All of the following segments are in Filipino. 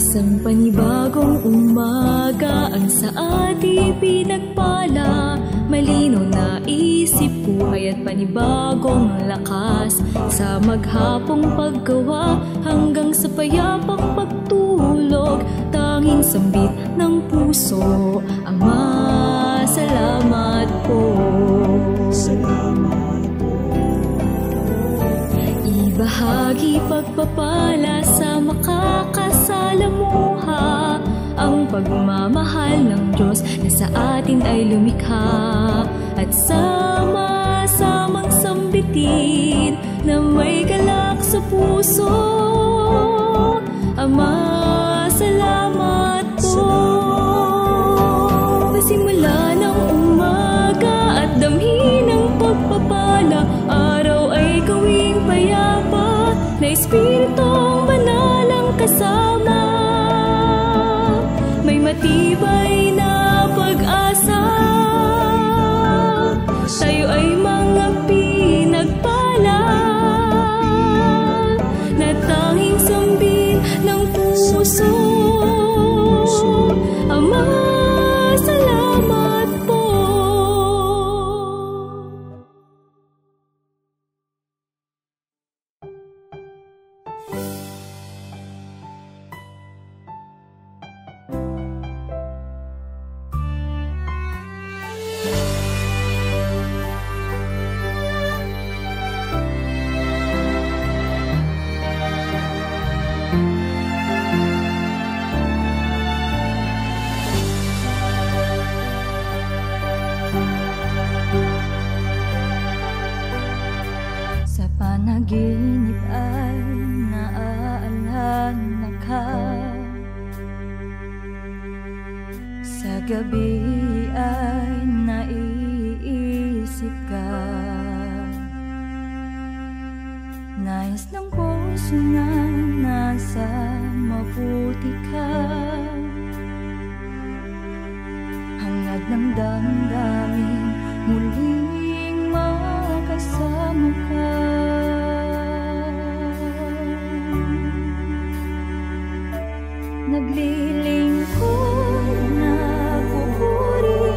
Isang panibagong umaga ang sa ating pinagpala. Malinaw na isip, buhay at panibagong lakas. Sa maghapong paggawa hanggang sa payapang pagtulog, tanging sambit ng puso, Ama, salamat po. Salamat po. Ibahagi pagpapala sa makakasalamuha, ang pagmamahal ng Diyos na sa atin ay lumikha. At sama-samang sambitin na may galak sa puso, Ama, salamat po. Pasimula ng umaga at damhin ng pagpapala, araw ay gawing payapa na Espiritong Banal ang kasama. May matibay na pag-asa, tayo ay mga pinagpala na tanging sambit ng puso, Ama, salamat po. Sa panaginip ay naaalala ka, sa gabi ay naiisip ka. Nais ng puso na nasa mabuti ka, hangad ng damdamin muling makasama ka. Naglilingkod, nagpupuri,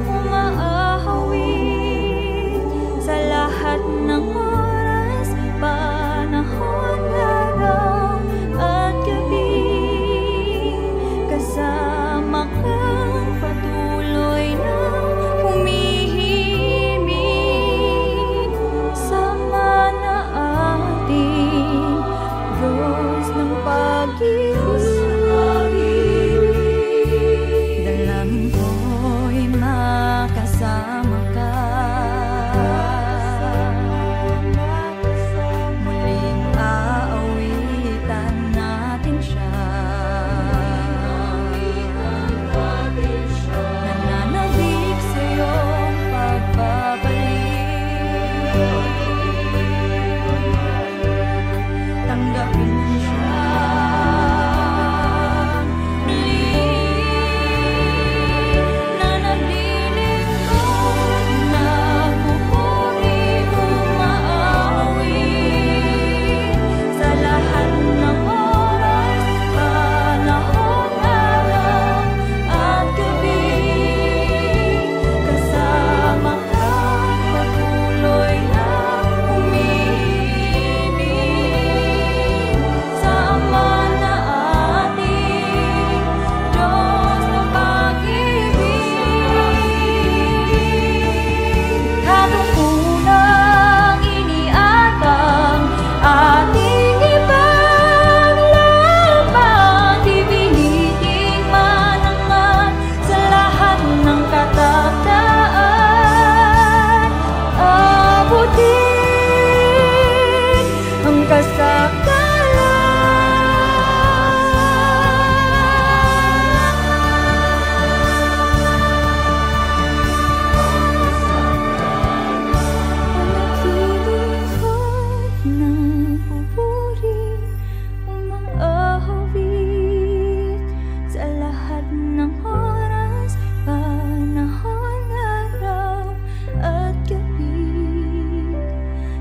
umaahawit sa lahat ng oras, panahon, araw at gabi. Kasama kang patuloy na humihimig, sama na ating Diyos ng pag-ibig. Dalangin ko'y makasama ka, muling aawitan natin siya. Nananabik sa iyong pagbabalik, tanggapin siya.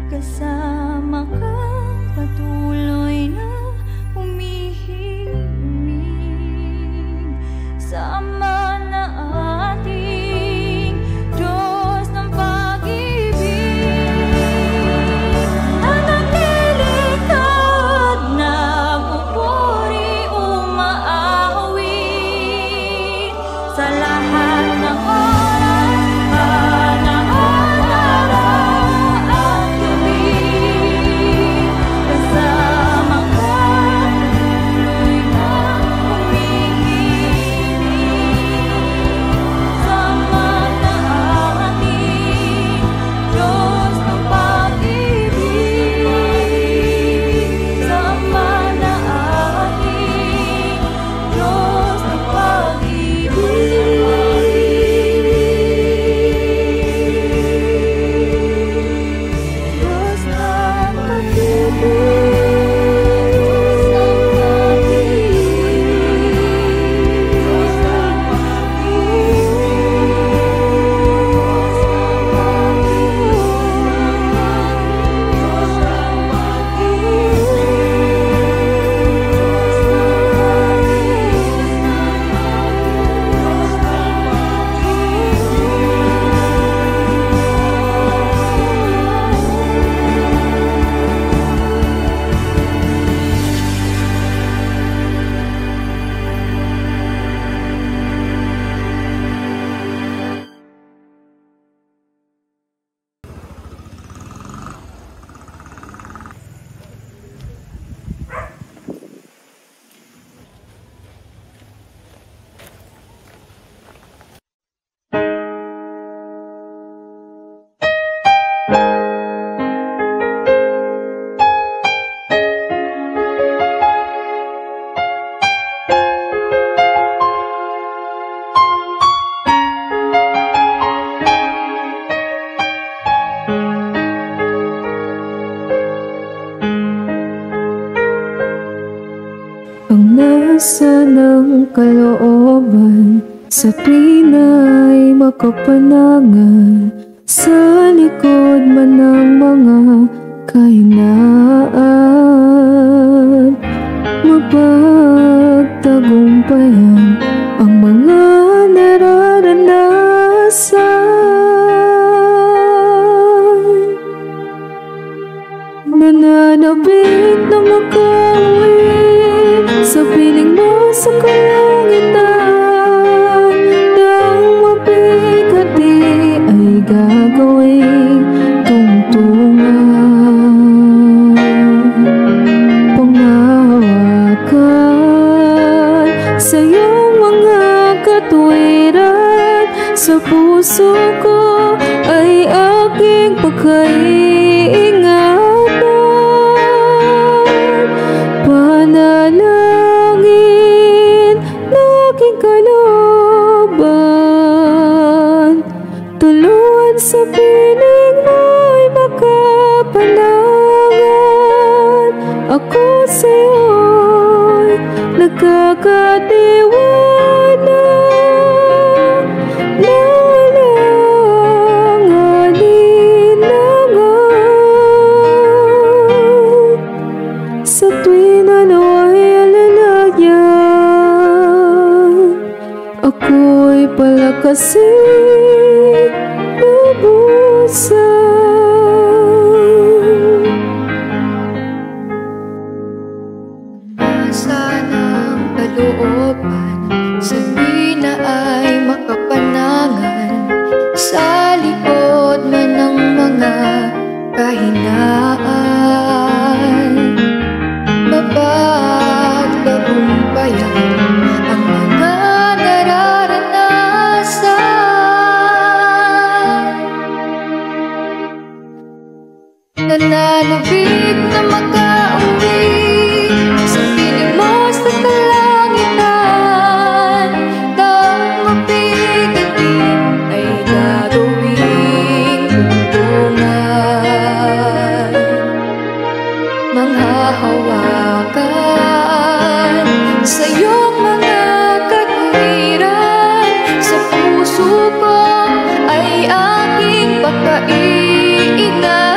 Kasama kang patuloy labasan ng kalooban, sa tuwina'y makapanangan, sa likod man ng mga kahinaan. Mapagtagumpayan ang mga nararanasan. Nananabik na makauwi sa piling mo sa kalangitan, nang mapikati ay gagawing tungtungan. Panghahawakan sa iyong mga katwiran, sa puso ko ay aking pagkaingatan. Panalangin laging kalaban, tuluan sa piling mo'y makapanangan. Ako sa'yo'y nagkakatiwala na walang alinlangan. Sa tuwing nawa'y alalayan, ako'y palakasin lubusan. Asa ng kalooban, sabi na ay makapanangan, sa likod man ng mga kahinaan. Mapagtagumpayan ang mga nararanasan. Nananabik na makauwi sa piling mo sa kalangitan, nang mapigatin ay gagawing tungtungan. Manghahawakan sa iyong mga katwiran, sa puso ko ay aking pagkaingatan.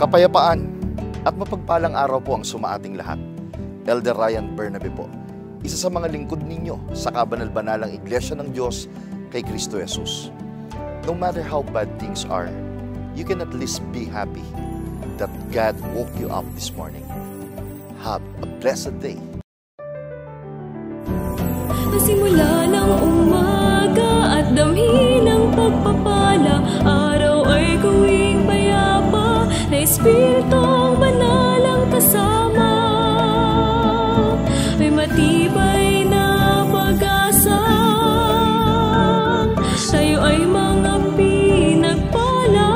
Kapayapaan at mapagpalang araw po ang sumaating lahat. Elder Ryan Bernabe po, isa sa mga lingkod ninyo sa kabanal-banalang Iglesia ng Diyos kay Kristo Jesus. No matter how bad things are, you can at least be happy that God woke you up this morning. Have a blessed day. Masimula ng umaga at damhin ng pagpapala, araw ay gawing payapa, na Espiritong Banal ang kasama. May matibay na pag-asa, tayo ay mga pinagpala,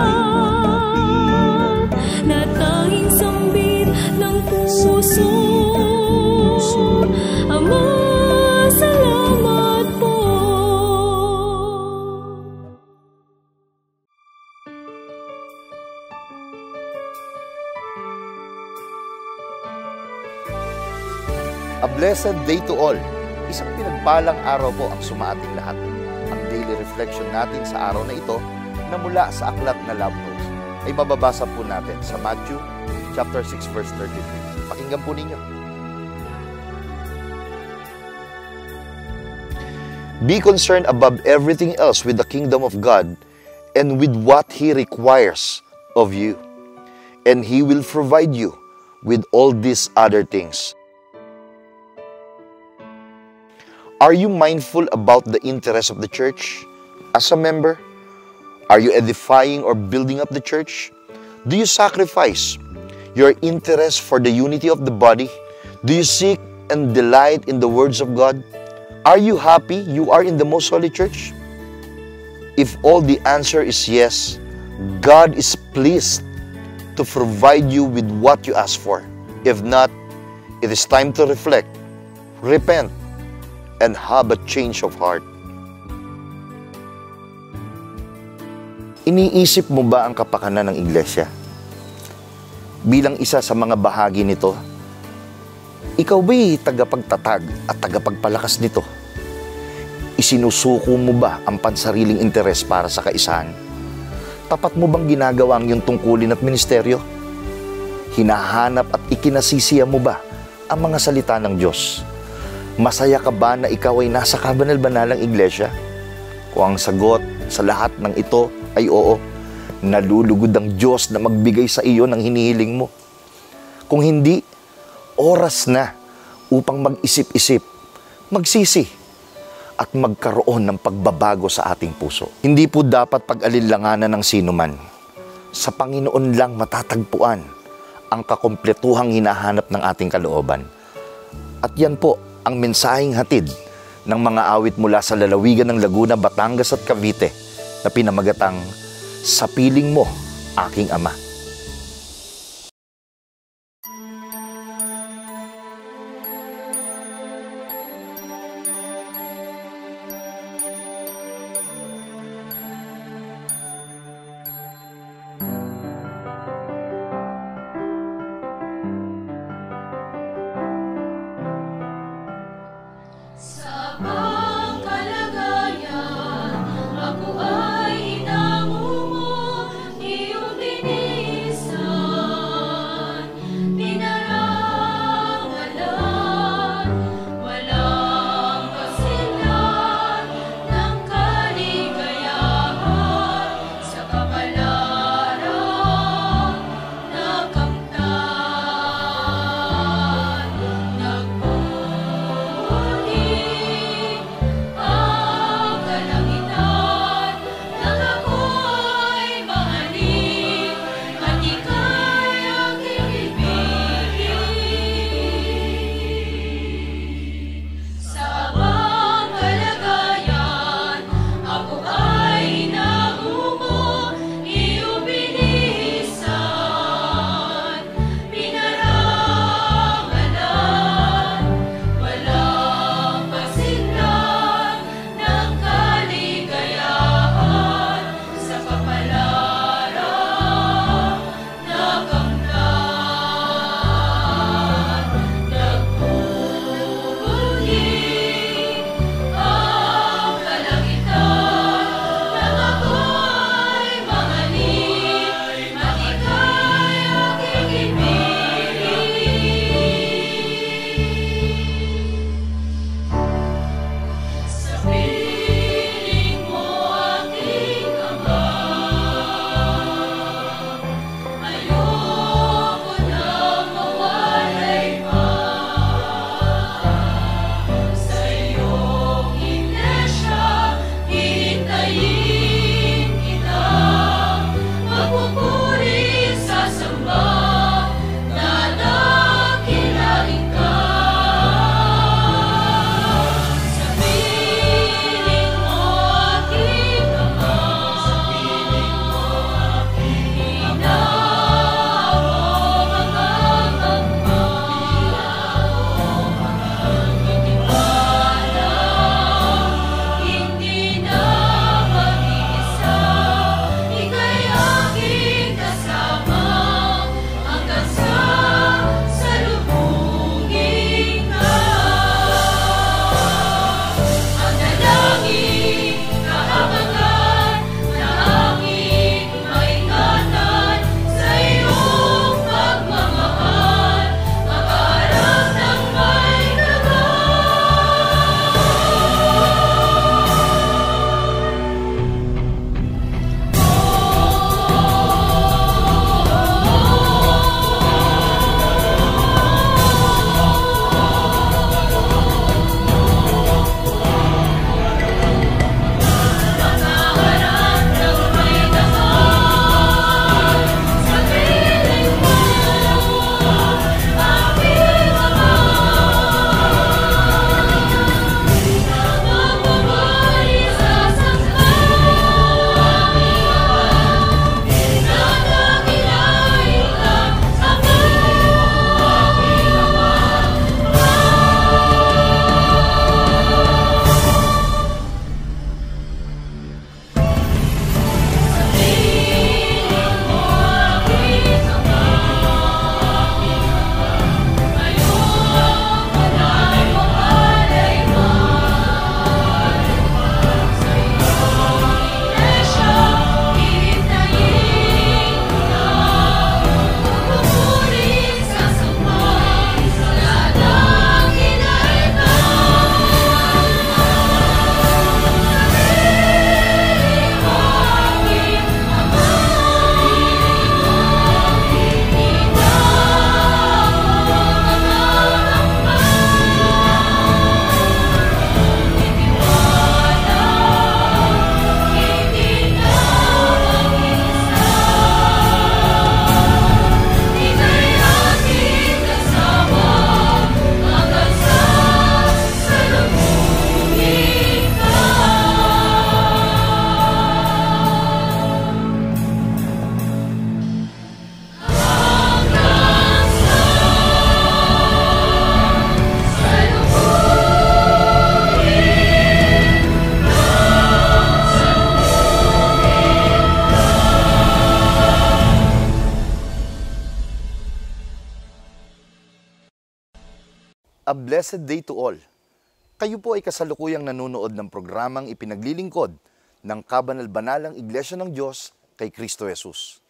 na tanging sambit ng puso. Ama, salamat po. A blessed day to all. Isang pinagpalang araw po ang sumaating lahat. Ang daily reflection natin sa araw na ito na mula sa aklat na Love Notes ay mababasa po natin sa Matthew chapter 6 verse 33. Pakinggan po ninyo. Be concerned above everything else with the kingdom of God and with what He requires of you, and He will provide you with all these other things. Are you mindful about the interests of the church? As a member, are you edifying or building up the church? Do you sacrifice your interest for the unity of the body? Do you seek and delight in the words of God? Are you happy you are in the most holy church? If all the answer is yes, God is pleased to provide you with what you ask for. If not, it is time to reflect, repent, and have a change of heart. Iniisip mo ba ang kapakanan ng iglesia? Bilang isa sa mga bahagi nito, ikaw ba'y tagapagtatag at tagapagpalakas nito? Isinusuko mo ba ang pansariling interes para sa kaisahan? Tapat mo bang ginagawa ang iyong tungkulin at ministeryo? Hinahanap at ikinasisiya mo ba ang mga salita ng Diyos? Masaya ka ba na ikaw ay nasa kabanal-banalang iglesia? Kung ang sagot sa lahat ng ito ay oo, nalulugod ang Diyos na magbigay sa iyo ng hinihiling mo. Kung hindi, oras na upang mag-isip-isip, magsisi, at magkaroon ng pagbabago sa ating puso. Hindi po dapat pag-alinlanganan ng sinuman. Sa Panginoon lang matatagpuan ang kakumpletuhang hinahanap ng ating kalooban. At yan po ang mensaheng hatid ng mga awit mula sa lalawigan ng Laguna, Batangas at Cavite na pinamagatang Sa Piling Mo, Aking Ama. Sa pangkalagayan, ako ay inamu mo, iyong dinig. A blessed day to all. Kayo po ay kasalukuyang nanonood ng programang ipinaglilingkod ng Kabanal-Banalang Iglesia ng Diyos kay Kristo Jesus.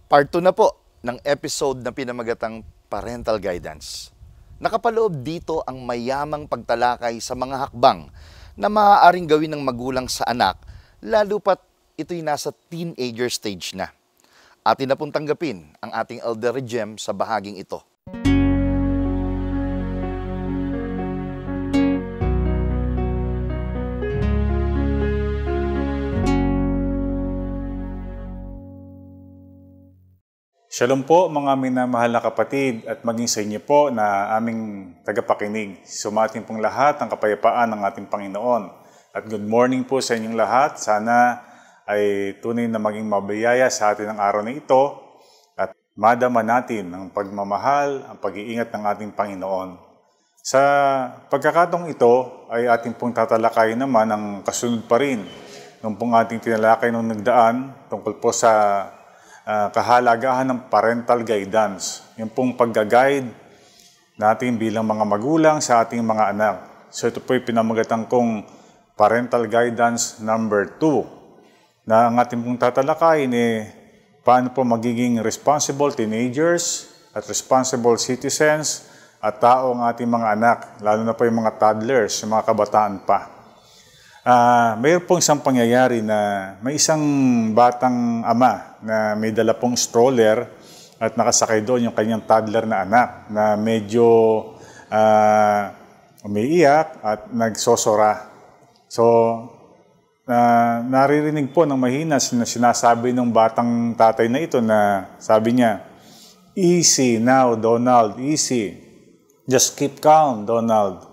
Part 2 na po ng episode na pinamagatang Parental Guidance. Nakapaloob dito ang mayamang pagtalakay sa mga hakbang na maaaring gawin ng magulang sa anak, lalo pat ito'y nasa teenager stage na. Atin na pong tanggapin ang ating Elder Regem sa bahaging ito. Shalom po mga minamahal na kapatid at maging sa inyo po na aming tagapakinig. Sumating pong lahat ang kapayapaan ng ating Panginoon. At good morning po sa inyong lahat. Sana ay tunay na maging mabiyaya sa atin ang araw na ito at madama natin ang pagmamahal, ang pag-iingat ng ating Panginoon. Sa pagkakataong ito ay ating pong tatalakayin naman ang kasunod pa rin nung pong ating tinalakay nung nagdaan tungkol po sa kahalagahan ng parental guidance. Yung pong pagga-guide natin bilang mga magulang sa ating mga anak. So ito po yung pinamagatan kong parental guidance number 2. Na ang ating pong tatalakayin paano po magiging responsible teenagers at responsible citizens at tao ang ating mga anak, lalo na po yung mga toddlers, yung mga kabataan pa. Mayroon pong isang pangyayari na may isang batang ama na may dala pong stroller at nakasakay doon yung kanyang toddler na anak na medyo umiiyak at nagsosora. So, naririnig po ng mahina na sinasabi ng batang tatay na ito na sabi niya, "Easy now, Donald, easy. Just keep calm, Donald.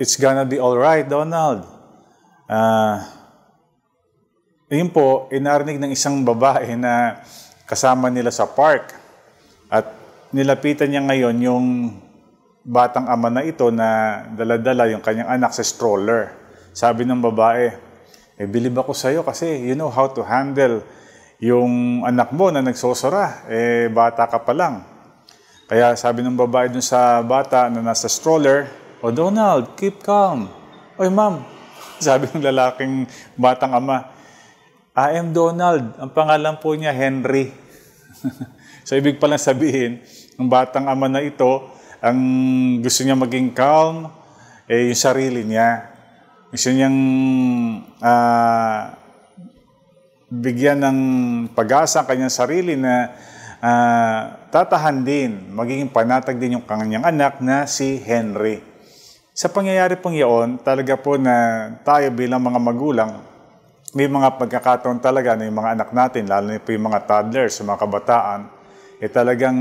It's gonna be all right, Donald." Yun po, inarinig ng isang babae na kasama nila sa park at nilapitan niya ngayon yung batang ama na ito na dala-dala yung kanyang anak sa stroller. Sabi ng babae, bilib ako sa'yo kasi you know how to handle yung anak mo na nagsosora, bata ka pa lang. Kaya sabi ng babae dun sa bata na nasa stroller, "Oh Donald, keep calm." "Oy ma'am," sabi ng lalaking batang ama, "I am Donald." Ang pangalan po niya, Henry. So, ibig palang sabihin, ng batang ama na ito, ang gusto niya maging calm, yung sarili niya. Gusto niyang bigyan ng pag-asa ang kanyang sarili na tatahan din, magiging panatag din yung kanyang anak na si Henry. Sa pangyayari pong iyon, talaga po na tayo bilang mga magulang, may mga pagkakataon talaga na yung mga anak natin, lalo na po yung mga toddlers, mga kabataan, talagang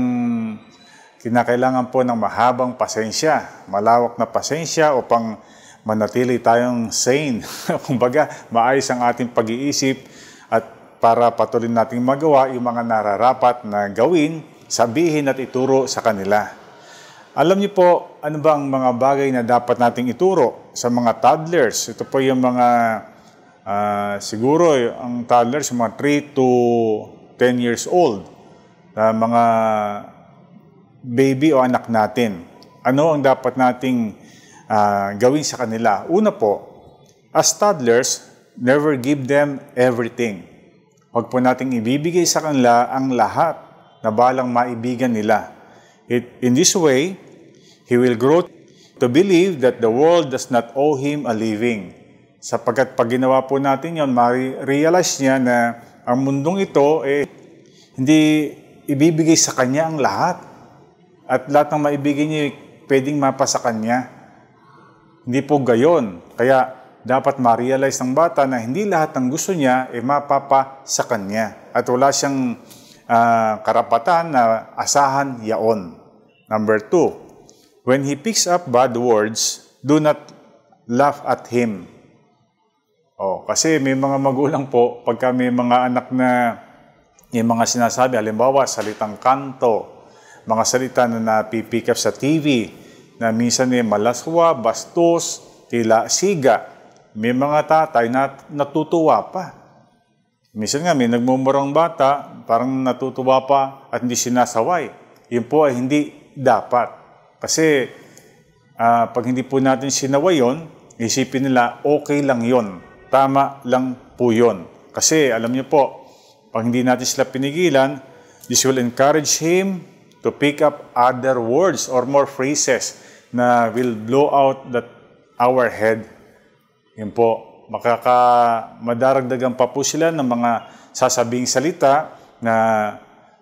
kinakailangan po ng mahabang pasensya, malawak na pasensya upang manatili tayong sane. Kumbaga, maayos ang ating pag-iisip at para patuloy nating magawa yung mga nararapat na gawin, sabihin at ituro sa kanila. Alam niyo po, ano ba ang mga bagay na dapat nating ituro sa mga toddlers? Ito po yung mga, siguro, ang toddlers, mga 3 to 10 years old, mga baby o anak natin. Ano ang dapat nating gawin sa kanila? Una po, as toddlers, never give them everything. Huwag po nating ibibigay sa kanila ang lahat na balang maibigan nila. In this way, he will grow to believe that the world does not owe him a living. Sapagkat pag ginawa po natin yun, ma-realize niya na ang mundong ito, hindi ibibigay sa kanya ang lahat. At lahat ng maibigay niya, pwedeng mapa sa kanya. Hindi po gayon. Kaya dapat ma-realize ng bata na hindi lahat ng gusto niya mapapa sa kanya. At wala siyang karapatan na asahan yaon. Number 2, when he picks up bad words, do not laugh at him. Kasi may mga magulang po, pagka may mga anak na yung mga sinasabi, halimbawa, salitang kanto, mga salita na napipick up sa TV, na minsan malaswa, bastos, kila siga. May mga tatay na natutuwa pa. Minsan nga, may nagmumurang bata, parang natutuwa pa at hindi sinasaway. Yun po ay hindi dapat. Kasi pag hindi po natin sinaway yun, isipin nila, okay lang yun. Tama lang po yun. Kasi alam niyo po, pag hindi natin sila pinigilan, this will encourage him to pick up other words or more phrases na will blow out our head. Yun po, madaragdagan pa po sila ng mga sasabing salita na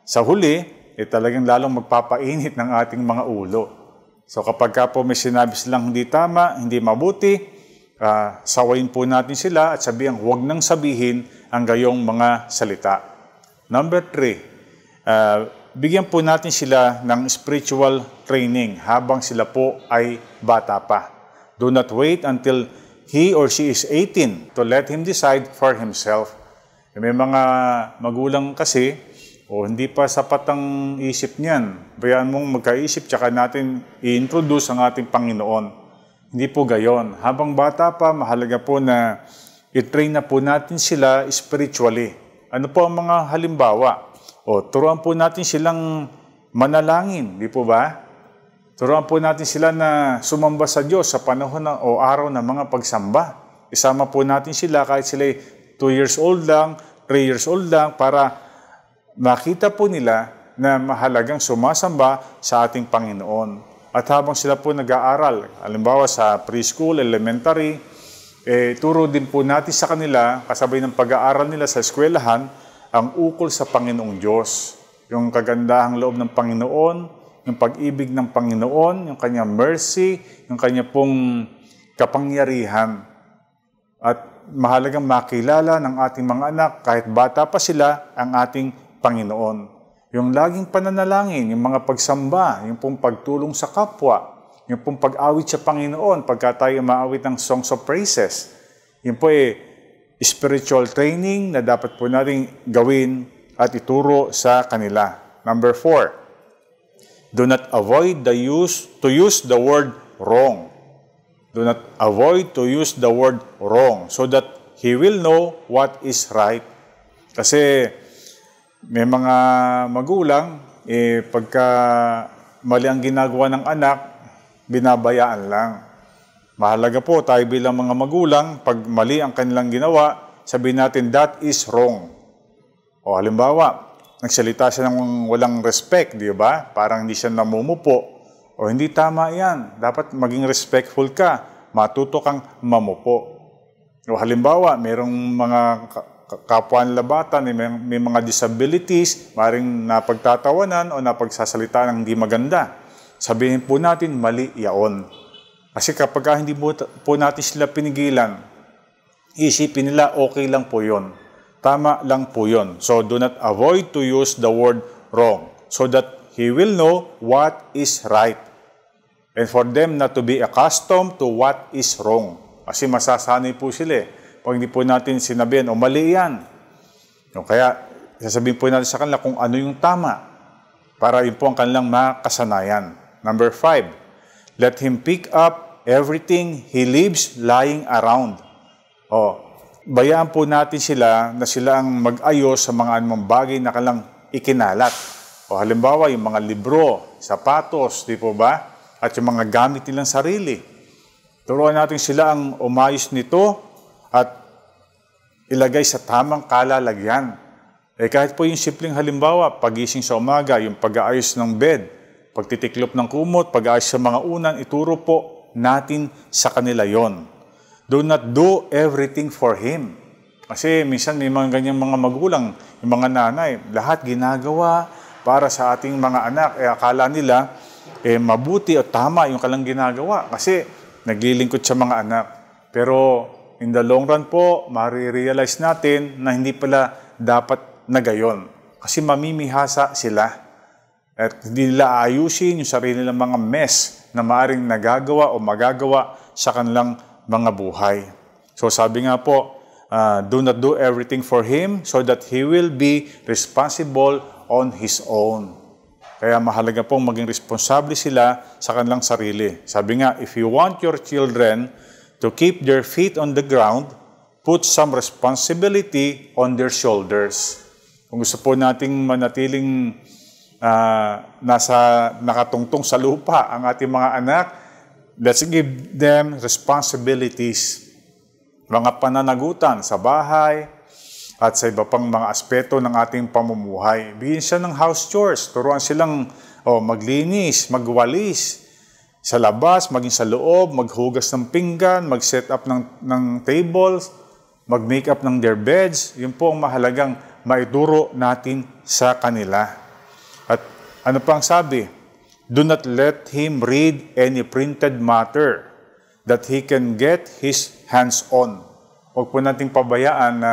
sa huli, talagang lalong magpapainit ng ating mga ulo. So kapag po may sinabi silang hindi tama, hindi mabuti, sawayin po natin sila at sabihin, huwag nang sabihin ang gayong mga salita. Number 3, bigyan po natin sila ng spiritual training habang sila po ay bata pa. Do not wait until he or she is 18 to let him decide for himself. May mga magulang kasi, hindi pa sapat ang isip niyan. Bayaan mong magkaisip, tsaka natin i-introduce ang ating Panginoon. Hindi po gayon. Habang bata pa, mahalaga po na i-train na po natin sila spiritually. Ano po ang mga halimbawa? Turuan po natin silang manalangin, di po ba? Turuan po natin sila na sumamba sa Diyos sa panahon o araw ng mga pagsamba. Isama po natin sila kahit sila 2 years old lang, 3 years old lang, para makita po nila na mahalagang sumasamba sa ating Panginoon. At habang sila po nag-aaral, halimbawa sa preschool, elementary, turo din po natin sa kanila, kasabay ng pag-aaral nila sa eskwelahan, ang ukol sa Panginoong Diyos. Yung kagandahang loob ng Panginoon, yung pag-ibig ng Panginoon, yung kanyang mercy, yung kanya pong kapangyarihan. At mahalagang makilala ng ating mga anak, kahit bata pa sila, ang ating Panginoon. Yung laging pananalangin, yung mga pagsamba, yung pong pagtulong sa kapwa, yung pong pag-awit sa Panginoon, pagka tayo maawit ng songs of praises. Yun po spiritual training na dapat po natin gawin at ituro sa kanila. Number 4, do not avoid to use the word wrong. Do not avoid to use the word wrong so that he will know what is right. Kasi may mga magulang, pagka mali ang ginagawa ng anak, binabayaan lang. Mahalaga po tayo bilang mga magulang, pag mali ang kanilang ginawa, sabihin natin, that is wrong. O halimbawa, nagsalita siya ng walang respect, di ba? Parang hindi siya namumupo. O hindi tama yan. Dapat maging respectful ka. Matuto kang mamupo. O halimbawa, mayroong mga kapwa-labatan, may mga disabilities, maring napagtatawanan o napagsasalita ng hindi maganda. Sabihin po natin, mali yaon. Kasi kapag hindi po natin sila pinigilan, isipin nila, okay lang po yun. Tama lang po yun. So, do not avoid to use the word wrong so that he will know what is right. And for them not to be accustomed to what is wrong. Kasi masasanay po sila. Pag hindi po natin sinabihan, mali yan. Kaya, sasabihin po natin sa kanila kung ano yung tama para yun po ang kanilang makasanayan. Number 5, let him pick up everything he leaves lying around. Bayaan po natin sila na sila ang mag-ayos sa mga anumang bagay na kanilang ikinalat. Halimbawa, yung mga libro, sapatos, di po ba? At yung mga gamit nilang sarili. Turuan natin sila ang umayos nito at ilagay sa tamang kalalagyan. Kahit po yung simpleng halimbawa, pagising sa umaga, yung pag-aayos ng bed, pagtitiklop ng kumot, pag-aayos sa mga unan, ituro po natin sa kanila yon. Do not do everything for him. Kasi minsan may mga ganyang mga magulang, yung mga nanay, lahat ginagawa para sa ating mga anak. Akala nila, mabuti o tama yung kalang ginagawa kasi naglilingkod sa mga anak. Pero in the long run po, marirealize natin na hindi pala dapat na gayon. Kasi mamimihasa sila. At hindi nila ayusin yung sarili nilang mga mess na maaaring nagagawa o magagawa sa kanilang mga buhay. So sabi nga po, do not do everything for him so that he will be responsible on his own. Kaya mahalaga pong maging responsable sila sa kanilang sarili. Sabi nga, if you want your children to keep their feet on the ground, put some responsibility on their shoulders. Kung gusto po nating manatiling nakatungtong sa lupa ang ating mga anak, let's give them responsibilities. Mga pananagutan sa bahay at sa iba pang mga aspeto ng ating pamumuhay. Bigyan siya ng house chores. Turuan silang maglinis, magwalis sa labas, maging sa loob, maghugas ng pinggan, mag-set up ng tables, mag-make up ng their beds. Yun po ang mahalagang maituro natin sa kanila. At ano pang sabi? Do not let him read any printed matter that he can get his hands on. Huwag po nating pabayaan na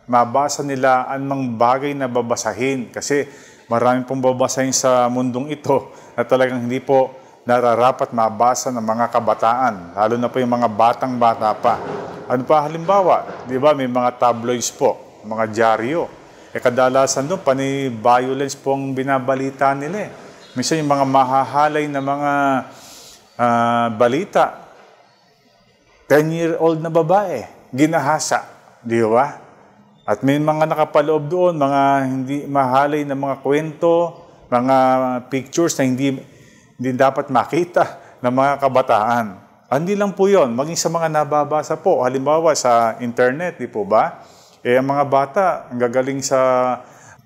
mabasa nila anumang bagay na babasahin. Kasi marami pong babasahin sa mundong ito na talagang hindi po nararapat mabasa ng mga kabataan. Lalo na po yung mga batang-bata pa. Ano pa halimbawa? Di ba may mga tabloids po, mga dyaryo. Kadalasan doon, violence po ang binabalita nila. Minsan yung mga mahahalay na mga balita, 10-year-old na babae, ginahasa, di ba? At may mga nakapaloob doon, mga hindi mahalay na mga kwento, mga pictures na hindi dapat makita ng mga kabataan. Hindi lang po yun, maging sa mga nababasa po, halimbawa sa internet, di po ba? Ang mga bata, ang gagaling sa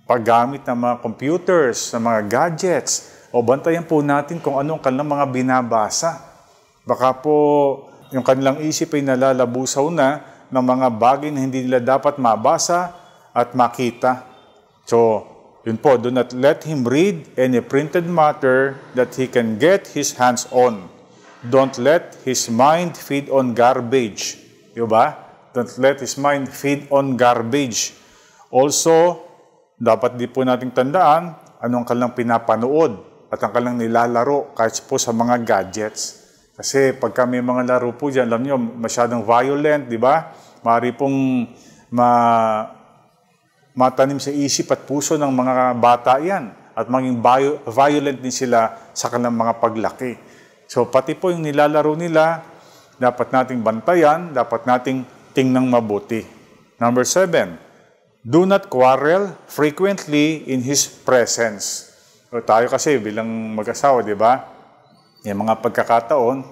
paggamit ng mga computers, ng mga gadgets, o bantayan po natin kung anong kanilang mga binabasa. Baka po yung kanilang isip ay nalalabusaw na ng mga bagay na hindi nila dapat mabasa at makita. So, yun po, do not let him read any printed matter that he can get his hands on. Don't let his mind feed on garbage. Diba? Don't let his mind feed on garbage. Also, dapat di po nating tandaan anong kanilang pinapanood at ang kanilang nilalaro kahit po sa mga gadgets. Kasi pagka may mga laro po dyan, alam nyo, masyadong violent, di ba? Maaari pong matanim sa isip at puso ng mga bata yan at maging violent din sila sa kanilang mga paglaki. So pati po yung nilalaro nila, dapat nating bantayan, dapat nating tingnan mabuti. Number 7, do not quarrel frequently in his presence. So, tayo kasi bilang mag-asawa, di ba? Yung mga pagkakataon,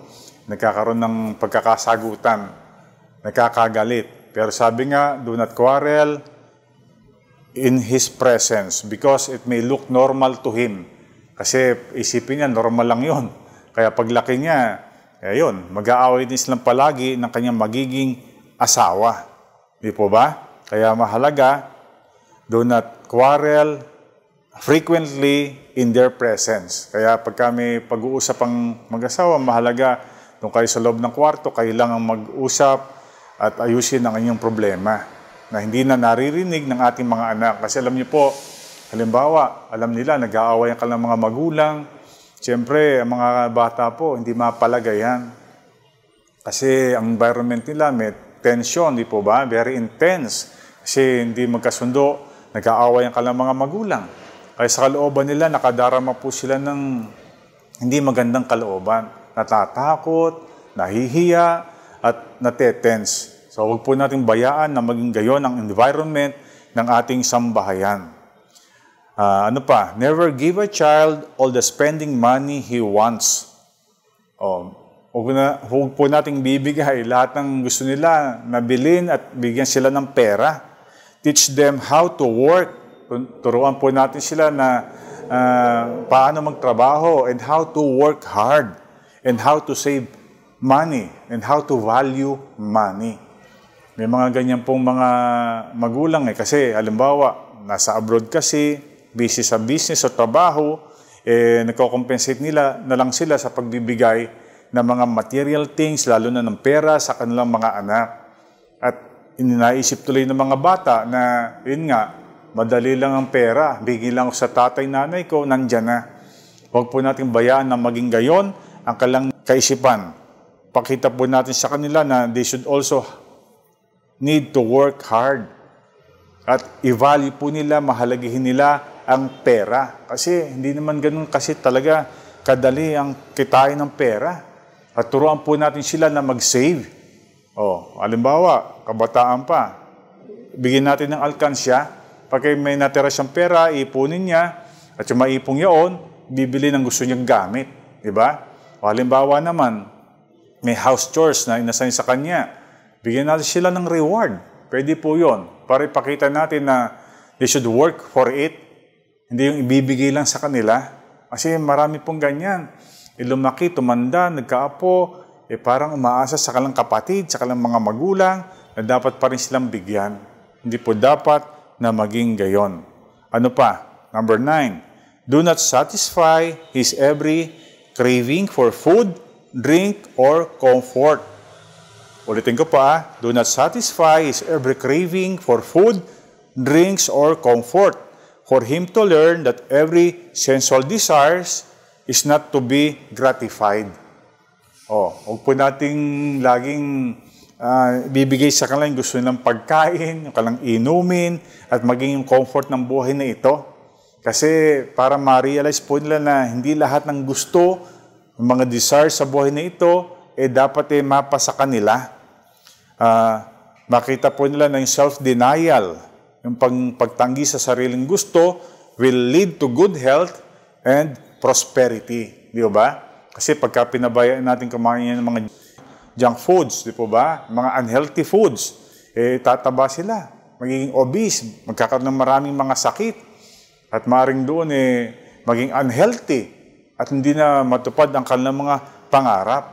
nagkakaroon ng pagkakasagutan, nagkakagalit. Pero sabi nga, do not quarrel in his presence because it may look normal to him. Kasi isipin niya, normal lang yun. Kaya paglaki niya, yun, mag-aaway din silang palagi ng kanyang magiging asawa. Di po ba? Kaya mahalaga, do not quarrel frequently in their presence. Kaya pagka may pag-uusap ang mag-asawa, mahalaga kung kayo sa loob ng kwarto, kayo lang ang mag-usap at ayusin ang inyong problema na hindi na naririnig ng ating mga anak. Kasi alam niyo po, halimbawa, alam nila, nag-aaway ang mga magulang. Siyempre, ang mga bata po, hindi mapalagayan. Kasi ang environment nila may tension, di po ba? Very intense. Kasi hindi magkasundo, nag-aaway ang mga magulang. Kaya sa kalooban nila, nakadarama po sila ng hindi magandang kalooban. Natatakot, nahihiya, at natetense. So huwag po natin bayaan na maging gayon ang environment ng ating sambahayan. Ano pa? Never give a child all the spending money he wants. Huwag po nating bibigay lahat ng gusto nila na bilhin at bigyan sila ng pera. Teach them how to work. Turuan po natin sila na paano magtrabaho and how to work hard and how to save money and how to value money. May mga ganyan pong mga magulang kasi halimbawa nasa abroad kasi, busy sa business o trabaho, nagko-compensate nila na lang sila sa pagbibigay ng mga material things, lalo na ng pera sa kanilang mga anak. At inaisip tuloy ng mga bata na yun nga, madali lang ang pera, bigyan lang sa tatay, nanay ko, nandyan na. Huwag po natin bayaan na maging gayon ang kanilang kaisipan. Pakita po natin sa kanila na they should also need to work hard. At i-value po nila, mahalagihin nila ang pera. Kasi hindi naman ganun kasi talaga kadali ang kitain ng pera. At turuan po natin sila na mag-save. Halimbawa, kabataan pa, bigyan natin ng alkansya, pag may natira siyang pera, ipunin niya, at yung maipong yaon, bibili ng gusto niyang gamit. Diba? O halimbawa naman, may house chores na inassign sa kanya, bigyan natin sila ng reward. Pwede po yun. Para ipakita natin na they should work for it. Hindi yung ibibigay lang sa kanila. Kasi marami pong ganyan. Lumaki, tumanda, nagkaapo, parang umaasa sa kanilang kapatid, sa kanilang mga magulang, na dapat pa rin silang bigyan. Hindi po dapat na maging gayon. Ano pa? Number 9. Do not satisfy his every craving for food, drink, or comfort. Ulitin ko pa, do not satisfy his every craving for food, drinks, or comfort. For him to learn that every sensual desires is not to be gratified. Huwag po nating laging bibigay sa kanila yung gusto nilang pagkain, yung kanilang inumin, at maging yung comfort ng buhay na ito. Kasi para ma-realize po nila na hindi lahat ng gusto, yung mga desires sa buhay na ito, dapat mapa sa kanila. Makita po nila na yung self-denial, yung pagtanggi sa sariling gusto, will lead to good health and prosperity. Di ba? Kasi pagka pinabayaan natin kumain ng mga junk foods, di po ba? Mga unhealthy foods, tataba sila. Magiging obese, magkakaroon ng maraming mga sakit. At maaaring doon maging unhealthy at hindi na matupad ang kanilang mga pangarap.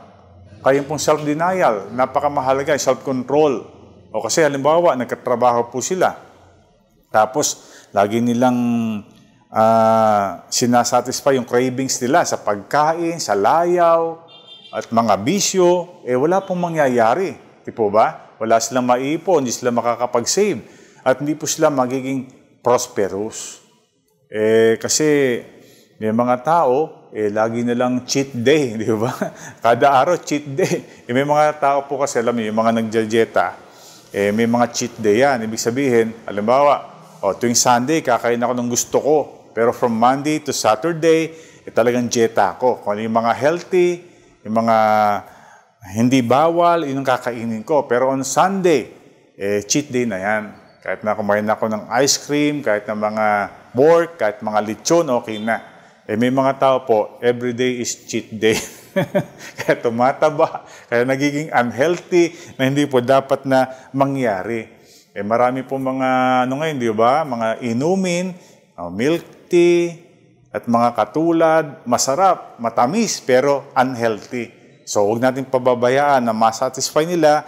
Kaya pong self-denial, napakamahalaga, self-control. Kasi halimbawa, nagkatrabaho po sila. Tapos, lagi nilang sinasatisfy yung cravings nila sa pagkain, sa layaw, at mga bisyo, wala pong mangyayari. Di po ba? Wala silang maipon, hindi sila makakapag-save, at hindi po sila magiging prosperous. Kasi may mga tao, lagi nilang cheat day, di ba? Kada araw, cheat day. May mga tao po kasi, alam mo, yung mga nagjajeta, may mga cheat day yan. Ibig sabihin, halimbawa, tuwing Sunday, kakain ako ng gusto ko. Pero from Monday to Saturday, talagang dieta ko. Kung ano yung mga healthy, yung mga hindi bawal, yun ang kakainin ko. Pero on Sunday, cheat day na yan. Kahit na kumain ako ng ice cream, kahit na mga pork, kahit mga lechon, okay na. May mga tao po, everyday is cheat day. Kaya tumataba, kaya nagiging unhealthy na hindi po dapat na mangyari. Marami po mga, ngayon, di ba? Mga inumin, milk tea, at mga katulad, masarap, matamis, pero unhealthy. So, huwag natin pababayaan na masatisfy nila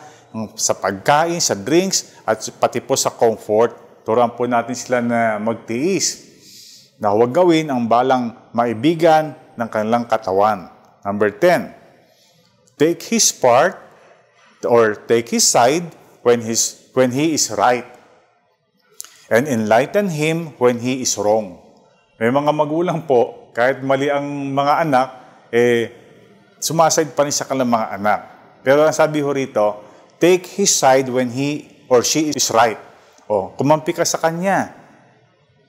sa pagkain, sa drinks, at pati po sa comfort. Turuan po natin sila na magtiis, na huwag gawin ang balang maibigan ng kanilang katawan. Number 10, take his part or take his side when he is right, and enlighten him when he is wrong. May mga magulang po, kahit mali ang mga anak, sumaside pa rin sa kanilang mga anak. Pero ang sabi ho rito, take his side when he or she is right. Kumampi ka sa kanya.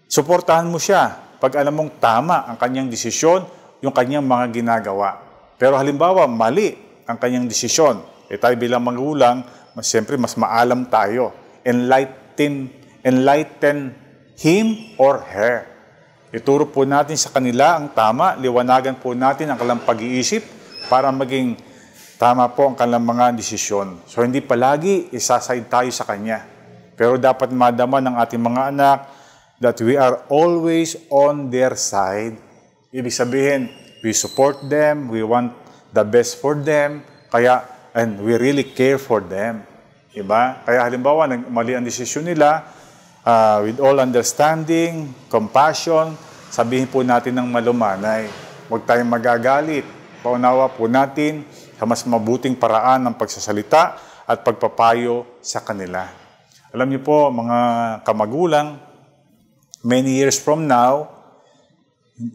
Suportahan mo siya pag alam mong tama ang kanyang desisyon, yung kanyang mga ginagawa. Pero halimbawa, mali ang kanyang desisyon. Tayo bilang magulang, siyempre mas maalam tayo. Enlighten him or her. Ituro po natin sa kanila ang tama, liwanagan po natin ang kanilang pag-iisip para maging tama po ang kanilang mga desisyon. So, hindi palagi isaside tayo sa kanya. Pero dapat madama ng ating mga anak that we are always on their side. Ibig sabihin, we support them, we want the best for them, and we really care for them. Diba? Kaya halimbawa, mali ang desisyon nila, with all understanding, compassion, sabihin po natin ng malumanay. Huwag tayong magagalit. Paunawa po natin sa mas mabuting paraan ng pagsasalita at pagpapayo sa kanila. Alam niyo po, mga kamagulang, many years from now,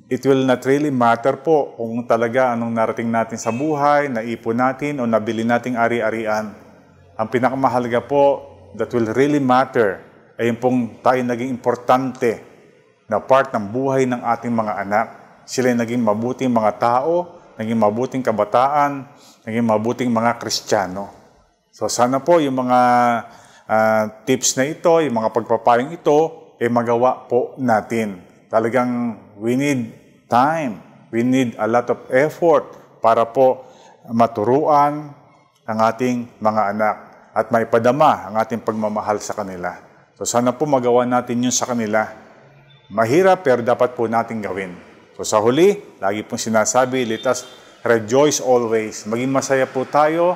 it will not really matter po kung talaga anong narating natin sa buhay, naipon natin o nabili nating ari-arian. Ang pinakamahalaga po, that will really matter, ay yung pong tayo naging importante na part ng buhay ng ating mga anak. Sila naging mabuting mga tao, naging mabuting kabataan, naging mabuting mga Kristiyano. So sana po yung mga tips na ito, yung mga pagpapaling ito, magawa po natin. Talagang we need time, we need a lot of effort para po maturuan ang ating mga anak at maipadama ang ating pagmamahal sa kanila. So sana po magawa natin yun sa kanila. Mahirap pero dapat po natin gawin. So sa huli, lagi pong sinasabi, let us rejoice always. Maging masaya po tayo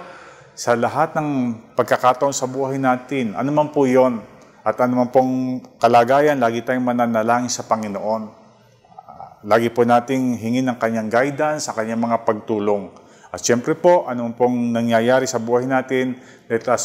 sa lahat ng pagkakataon sa buhay natin. Ano man po yon at ano man pong kalagayan, lagi tayong mananalangin sa Panginoon. Lagi po nating hingin ng kanyang guidance, sa kanyang mga pagtulong. At siyempre po, ano man pong nangyayari sa buhay natin, let us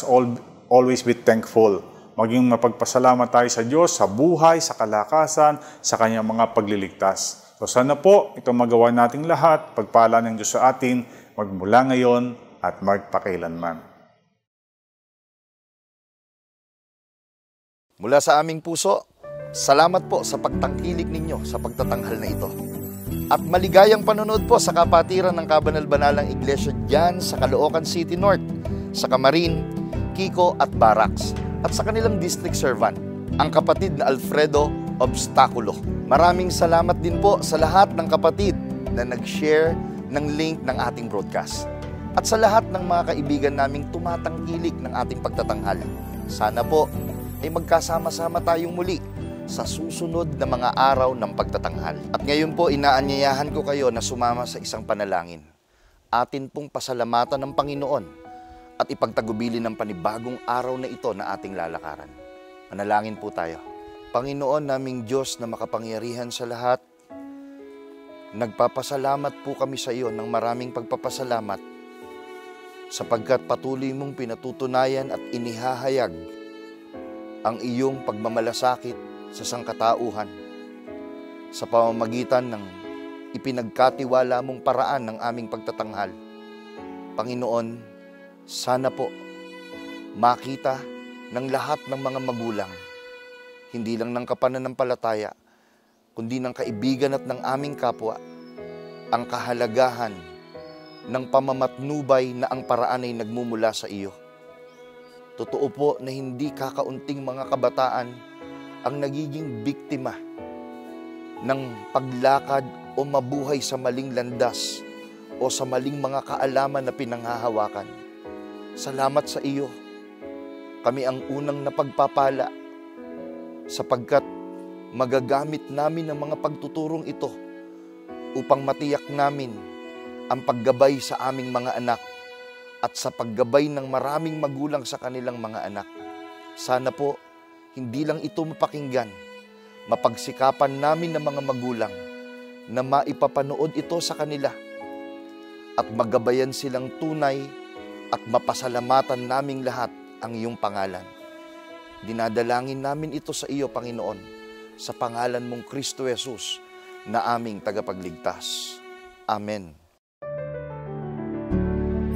always be thankful. Maging mapagpasalamat tayo sa Diyos, sa buhay, sa kalakasan, sa kanyang mga pagliligtas. So sana po, ito magawa nating lahat, pagpala ng Diyos sa atin, magmula ngayon at magpakailanman. Mula sa aming puso, salamat po sa pagtangkilik ninyo sa pagtatanghal na ito. At maligayang panonood po sa kapatiran ng Kabanal-Banalang Iglesia dyan sa Caloocan City North, sa Camarin, Kiko at Barracks, at sa kanilang district servant, ang kapatid na Alfredo Obstaculo. Maraming salamat din po sa lahat ng kapatid na nag-share ng link ng ating broadcast. At sa lahat ng mga kaibigan naming tumatangkilik ng ating pagtatanghal. Sana po ay magkasama-sama tayong muli sa susunod na mga araw ng pagtatanghal. At ngayon po, inaanyayahan ko kayo na sumama sa isang panalangin. Atin pong pasalamatan ng Panginoon at ipagtagubilin ng panibagong araw na ito na ating lalakaran. Manalangin po tayo. Panginoon naming Diyos na makapangyarihan sa lahat, nagpapasalamat po kami sa iyo ng maraming pagpapasalamat sapagkat patuloy mong pinatutunayan at inihahayag ang iyong pagmamalasakit sa sangkatauhan sa pamamagitan ng ipinagkatiwala mong paraan ng aming pagtatanghal. Panginoon, sana po makita ng lahat ng mga magulang, hindi lang ng kapananampalataya, kundi ng kaibigan at ng aming kapwa, ang kahalagahan ng pamamatnubay na ang paraan ay nagmumula sa iyo. Totoo po na hindi kakaunting mga kabataan ang nagiging biktima ng paglakad o mabuhay sa maling landas o sa maling mga kaalaman na pinanghahawakan. Salamat sa iyo. Kami ang unang napagpapala sapagkat magagamit namin ang mga pagtuturong ito upang matiyak namin ang paggabay sa aming mga anak at sa paggabay ng maraming magulang sa kanilang mga anak. Sana po, hindi lang ito mapakinggan, mapagsikapan namin ng mga magulang na maipapanood ito sa kanila at magabayan silang tunay at mapasalamatan naming lahat ang iyong pangalan. Dinadalangin namin ito sa iyo, Panginoon, sa pangalan mong Kristo Jesus na aming tagapagligtas. Amen.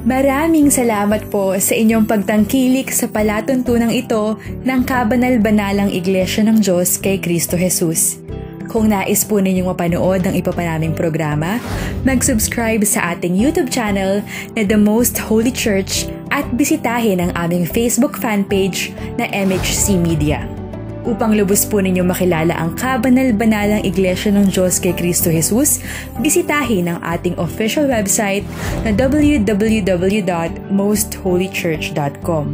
Maraming salamat po sa inyong pagtangkilik sa palatuntunang ito ng Kabanal-Banalang Iglesia ng Diyos kay Kristo Jesus. Kung nais po ninyong mapanood ang iba pa naming programa, mag-subscribe sa ating YouTube channel na The Most Holy Church at bisitahin ang aming Facebook fanpage na MHC Media. Upang lubos po ninyong makilala ang Kabanal-Banalang Iglesia ng Diyos kay Kristo Jesus, bisitahin ang ating official website na www.mostholychurch.com.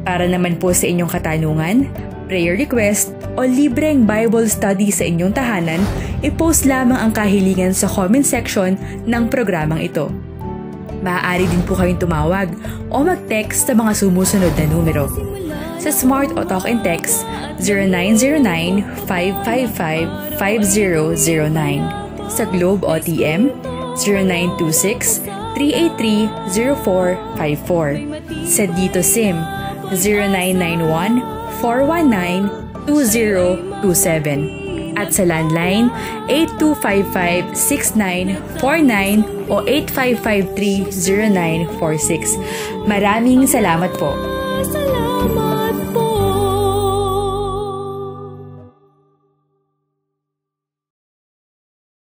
Para naman po sa inyong katanungan, prayer request o libreng Bible study sa inyong tahanan, i-post lamang ang kahilingan sa comment section ng programang ito. Maaari din po kayong tumawag o mag-text sa mga sumusunod na numero. Sa Smart o Talk and Text, 0909-555-5009. Sa Globe o TM, 0926-383-0454. Sa Dito SIM, 0991-419-2027. At sa landline, 8255-6949 o 8553-0946. Maraming salamat po.